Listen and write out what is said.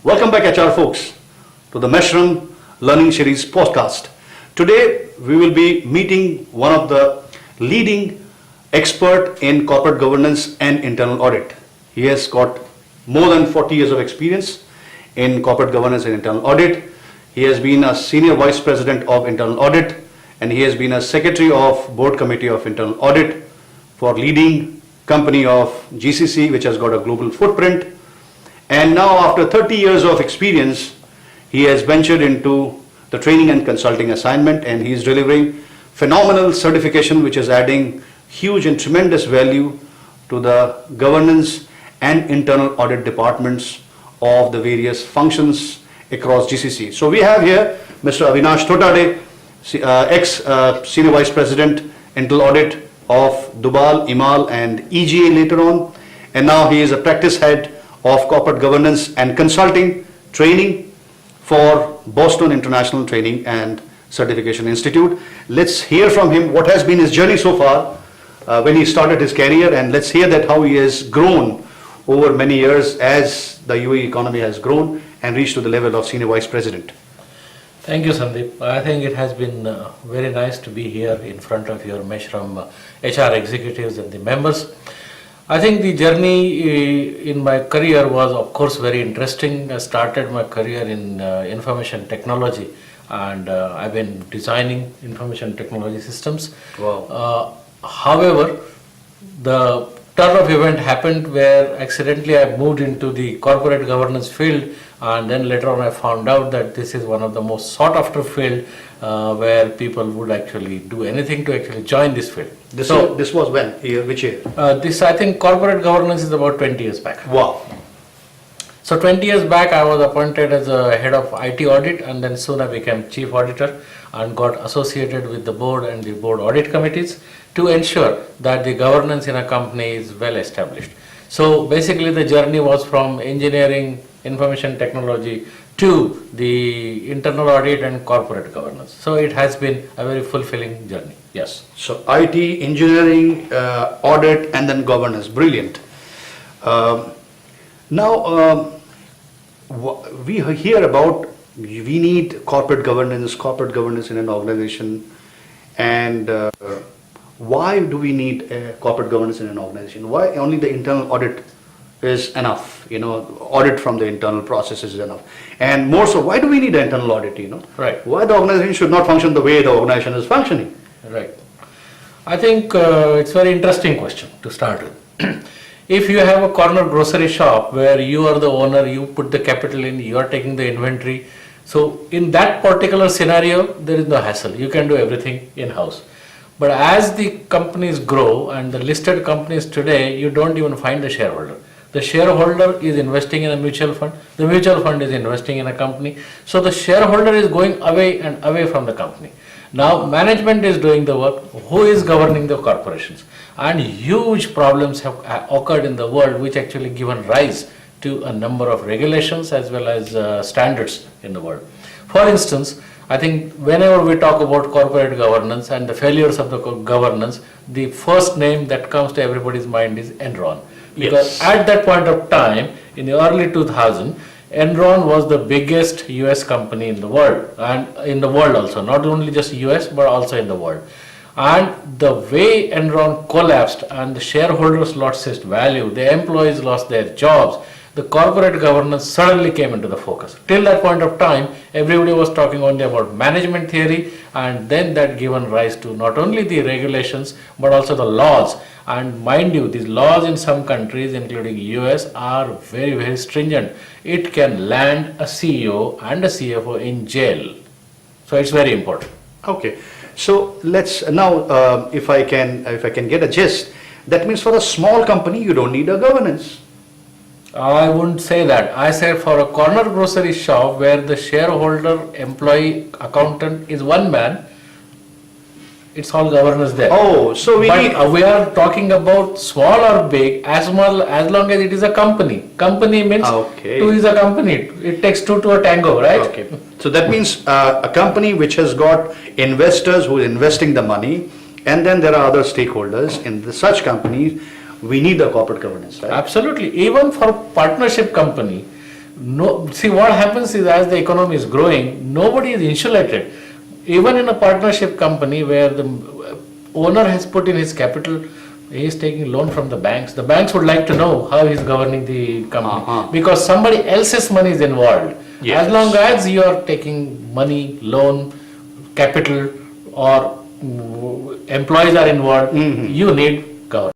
Welcome back HR folks to the MESHRM Learning Series podcast. Today we will be meeting one of the leading expert in corporate governance and internal audit. He has got more than 40 years of experience in corporate governance and internal audit. He has been a senior vice president of internal audit and he has been a secretary of board committee of internal audit for leading company of GCC, which has got a global footprint. And now after 30 years of experience, he has ventured into the training and consulting assignment, and he is delivering phenomenal certification which is adding huge and tremendous value to the governance and internal audit departments of the various functions across GCC. So we have here Mr. Avinash Totade, ex-Senior Vice President Internal Audit of DUBA, EMAL and EGA later on, and now he is a practice head of corporate governance and consulting training for Boston International Training and Certification Institute. Let's hear from him what has been his journey so far when he started his career, and let's hear that how he has grown over many years as the UAE economy has grown and reached to the level of Senior Vice President. Thank you, Sandeep. I think it has been very nice to be here in front of your MESHRM HR executives and the members. I think the journey in my career was, of course, very interesting. I started my career in information technology, and I've been designing information technology systems. Wow. However, the turn of event happened where accidentally I moved into the corporate governance field, and then later on I found out that this is one of the most sought after field where people would actually do anything to actually join this field. This was when? Which year? This, I think, corporate governance is about 20 years back. Wow. So 20 years back I was appointed as a head of IT audit, and then soon I became chief auditor and got associated with the board and the board audit committees to ensure that the governance in a company is well established. So basically the journey was from engineering, information technology to the internal audit and corporate governance. So it has been a very fulfilling journey. Yes. So IT, engineering, audit and then governance. Brilliant. Now we hear about we need corporate governance in an organization, and why do we need corporate governance in an organization? Why only the internal audit is enough? Audit from the internal processes is enough. And more so, why do we need an internal audit? Right. Why the organization should not function the way the organization is functioning? Right. I think it's a very interesting question to start with. If you have a corner grocery shop where you are the owner, you put the capital in, you are taking the inventory. So in that particular scenario, there is no hassle. You can do everything in-house. But as the companies grow and the listed companies today, you don't even find the shareholder. The shareholder is investing in a mutual fund. The mutual fund is investing in a company. So the shareholder is going away and away from the company. Now management is doing the work. Who is governing the corporations? And huge problems have occurred in the world which actually given rise to a number of regulations as well as standards in the world. For instance, I think whenever we talk about corporate governance and the failures of the governance, the first name that comes to everybody's mind is Enron. Because at that point of time, in the early 2000s, Enron was the biggest US company in the world, and in the world also, not only just US but also in the world. And the way Enron collapsed and the shareholders lost its value, the employees lost their jobs, the corporate governance suddenly came into the focus. Till that point of time, everybody was talking only about management theory, and then that given rise to not only the regulations but also the laws. And mind you, these laws in some countries, including US, are very, very stringent. It can land a CEO and a CFO in jail. So it's very important. Okay. So let's now, if I can get a gist, that means for a small company you don't need a governance. I wouldn't say that. I say for a corner grocery shop where the shareholder, employee, accountant is one man, it's all governance there. Oh, so we are talking about small or big, as long as it is a company. Company means two is a company. It takes two to a tango, right? Okay. So that means a company which has got investors who are investing the money, and then there are other stakeholders in such companies. We need the corporate governance, right? Absolutely. Even for partnership company, No, see what happens is as the economy is growing, nobody is insulated. Even in a partnership company where the owner has put in his capital, he is taking loan from the banks. The banks would like to know how he is governing the company because somebody else's money is involved. Yes. As long as you are taking money, loan, capital, or employees are involved, you need governance.